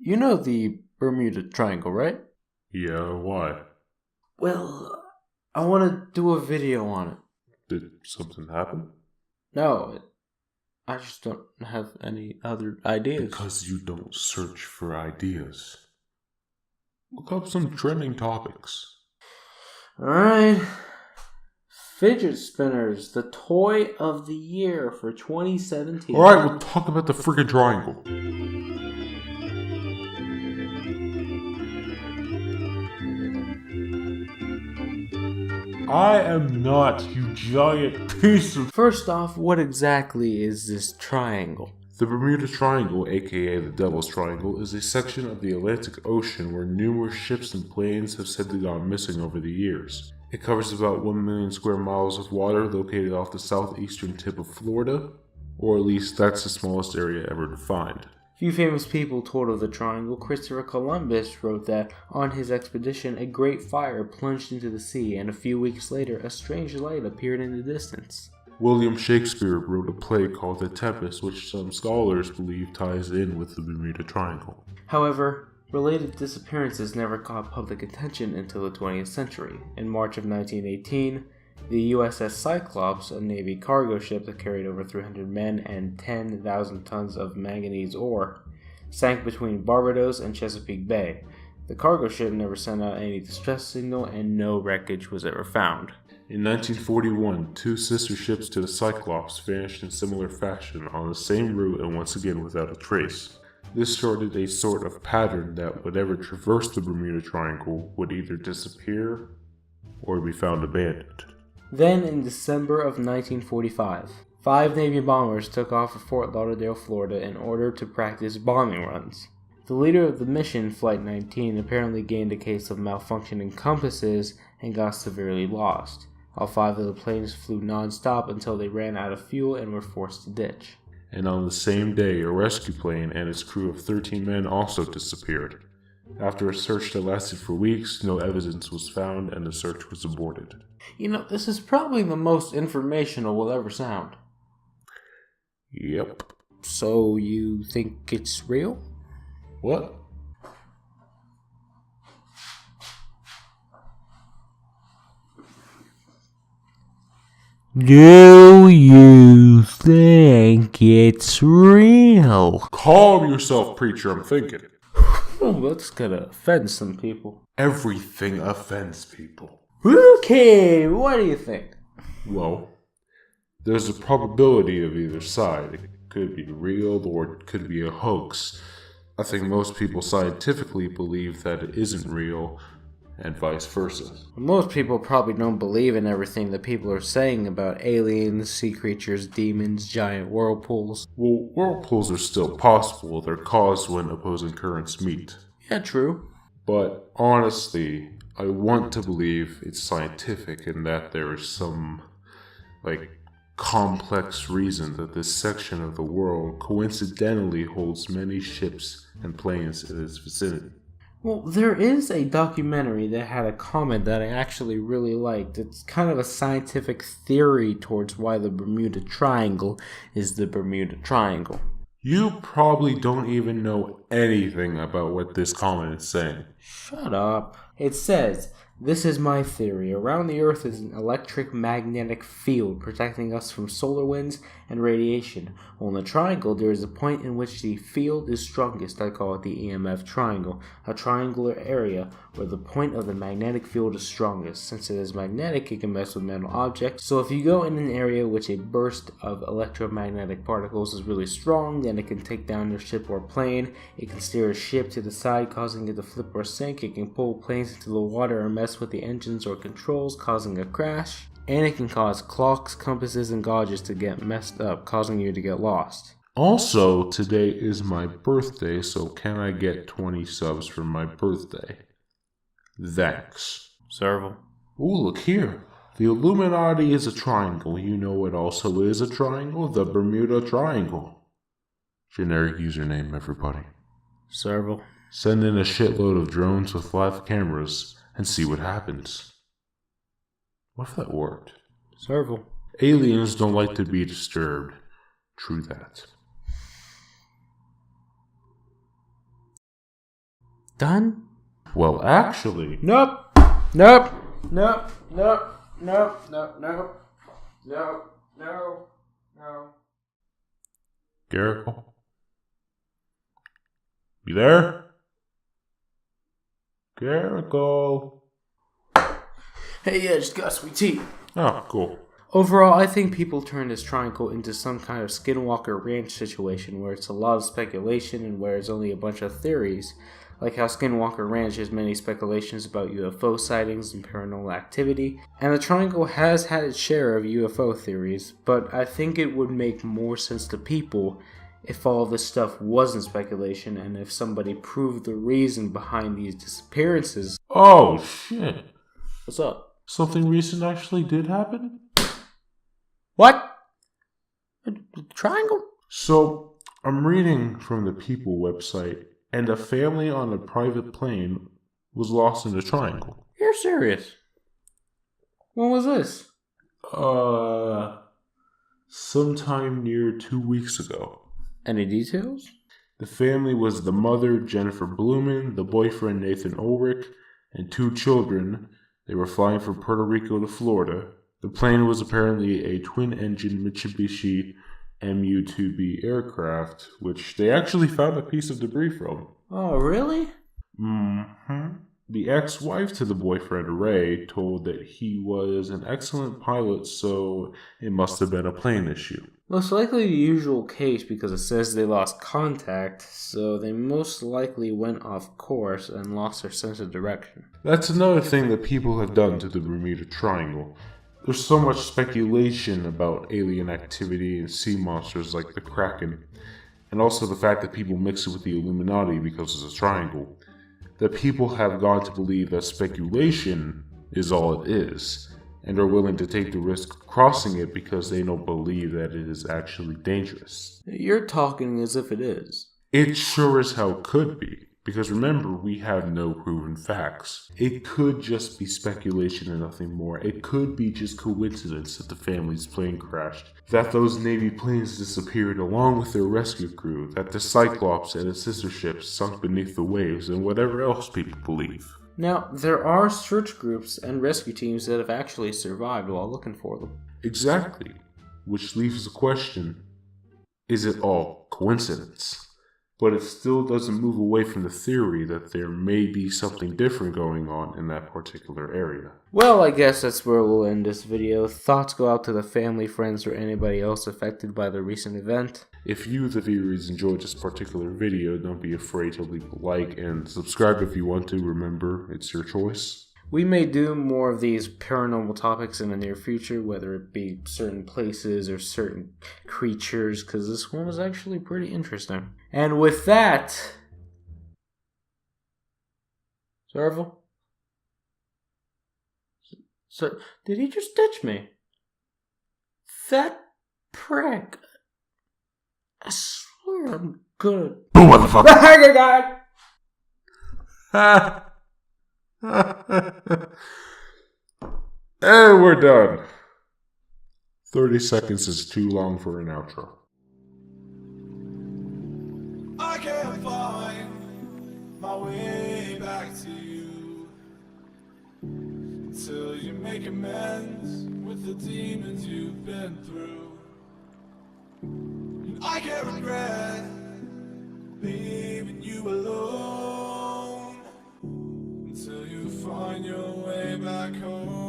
You know the Bermuda Triangle, right? Yeah, why? Well, I want to do a video on it. Did something happen? No, I just don't have any other ideas. Because you don't search for ideas. Look up some trending topics. Alright. Fidget spinners, the toy of the year for 2017. Alright, we'll talk about the freaking triangle. I am not, you giant piece of... First off, what exactly is this triangle? The Bermuda Triangle, aka the Devil's Triangle, is a section of the Atlantic Ocean where numerous ships and planes have said they've gone missing over the years. It covers about 1 million square miles of water located off the southeastern tip of Florida, or at least that's the smallest area ever defined. Few famous people told of the triangle. Christopher Columbus wrote that on his expedition a great fire plunged into the sea, and a few weeks later a strange light appeared in the distance. William Shakespeare wrote a play called The Tempest, which some scholars believe ties in with the Bermuda Triangle. However, related disappearances never caught public attention until the 20th century. In March of 1918, the USS Cyclops, a Navy cargo ship that carried over 300 men and 10,000 tons of manganese ore, sank between Barbados and Chesapeake Bay. The cargo ship never sent out any distress signal and no wreckage was ever found. In 1941, two sister ships to the Cyclops vanished in similar fashion on the same route and once again without a trace. This started a sort of pattern that whatever traversed the Bermuda Triangle would either disappear or be found abandoned. Then, in December of 1945, 5 Navy bombers took off of Fort Lauderdale, Florida in order to practice bombing runs. The leader of the mission, Flight 19, apparently gained a case of malfunctioning compasses and got severely lost. All 5 of the planes flew non-stop until they ran out of fuel and were forced to ditch. And on the same day, a rescue plane and its crew of 13 men also disappeared. After a search that lasted for weeks, no evidence was found and the search was aborted. You know, this is probably the most informational we'll ever sound. Yep. So, you think it's real? What? Do you think it's real? Calm yourself, preacher, I'm thinking. Oh, that's gonna offend some people. Everything offends people. Okay, what do you think? Well, there's a probability of either side. It could be real or it could be a hoax. I think most people scientifically believe that it isn't real, and vice versa. Most people probably don't believe in everything that people are saying about aliens, sea creatures, demons, giant whirlpools. Well, whirlpools are still possible. They're caused when opposing currents meet. Yeah, true. But honestly, I want to believe it's scientific and that there is some, complex reason that this section of the world coincidentally holds many ships and planes in its vicinity. Well, there is a documentary that had a comment that I actually really liked. It's kind of a scientific theory towards why the Bermuda Triangle is the Bermuda Triangle. You probably don't even know anything about what this comment is saying. Shut up. It says, "This is my theory. Around the Earth is an electric magnetic field protecting us from solar winds and radiation. On the triangle, there is a point in which the field is strongest. I call it the EMF Triangle, a triangular area where the point of the magnetic field is strongest. Since it is magnetic, it can mess with metal objects. So if you go in an area which a burst of electromagnetic particles is really strong, then it can take down your ship or plane. It can steer a ship to the side, causing it to flip or sink. It can pull planes into the water or mess with the engines or controls, causing a crash. And it can cause clocks, compasses, and gauges to get messed up, causing you to get lost." Also, today is my birthday, so can I get 20 subs for my birthday? Thanks. Serval. Ooh, look here. The Illuminati is a triangle. You know what also is a triangle? The Bermuda Triangle. Generic username, everybody. Serval. Send in a shitload of drones with live cameras and see what happens. What if that worked? Serval. Aliens don't like to be disturbed. True that. Done? Well, actually... Nope. Nope. Nope. Nope. Nope. Nope. Nope. Nope. No. No. Caracal? You there? Caracal? Hey, yeah, just got sweet tea. Oh, cool. Overall, I think people turn this triangle into some kind of Skinwalker Range situation where it's a lot of speculation and where it's only a bunch of theories, like how Skinwalker Ranch has many speculations about UFO sightings and paranormal activity, and the triangle has had its share of UFO theories, but I think it would make more sense to people if all this stuff wasn't speculation and if somebody proved the reason behind these disappearances. Oh, shit. What's up? Something recent actually did happen? What? A triangle? So, I'm reading from the People website, and a family on a private plane was lost in the triangle. You're serious? When was this? Sometime near 2 weeks ago. Any details? The family was the mother, Jennifer Blumin, the boyfriend, Nathan Ulrich, and 2 children. They were flying from Puerto Rico to Florida. The plane was apparently a twin-engine Mitsubishi MU-2B aircraft, which they actually found a piece of debris from. Oh, really? Mm-hmm. The ex-wife to the boyfriend, Ray, told that he was an excellent pilot, so it must have been a plane issue. Most likely the usual case because it says they lost contact, so they most likely went off course and lost their sense of direction. That's another thing that people have done to the Bermuda Triangle. There's so much speculation about alien activity and sea monsters like the Kraken, and also the fact that people mix it with the Illuminati because it's a triangle, that people have gone to believe that speculation is all it is, and are willing to take the risk of crossing it because they don't believe that it is actually dangerous. You're talking as if it is. It sure as hell could be. Because remember, we have no proven facts. It could just be speculation and nothing more. It could be just coincidence that the family's plane crashed, that those Navy planes disappeared along with their rescue crew, that the Cyclops and its sister ships sunk beneath the waves, and whatever else people believe. Now, there are search groups and rescue teams that have actually survived while looking for them. Exactly. Which leaves the question, is it all coincidence? But it still doesn't move away from the theory that there may be something different going on in that particular area. Well, I guess that's where we'll end this video. Thoughts go out to the family, friends, or anybody else affected by the recent event. If you, the viewers, enjoyed this particular video, don't be afraid to leave a like and subscribe if you want to. Remember, it's your choice. We may do more of these paranormal topics in the near future, whether it be certain places or certain creatures, because this one was actually pretty interesting. And with that, Serval? So, did he just ditch me? That prick. I swear I'm good. Boom, motherfucker! God. And we're done. 30 seconds is too long for an outro. I can't find my way back to you until you make amends with the demons you've been through. And I can't regret leaving you alone until you find your way back home.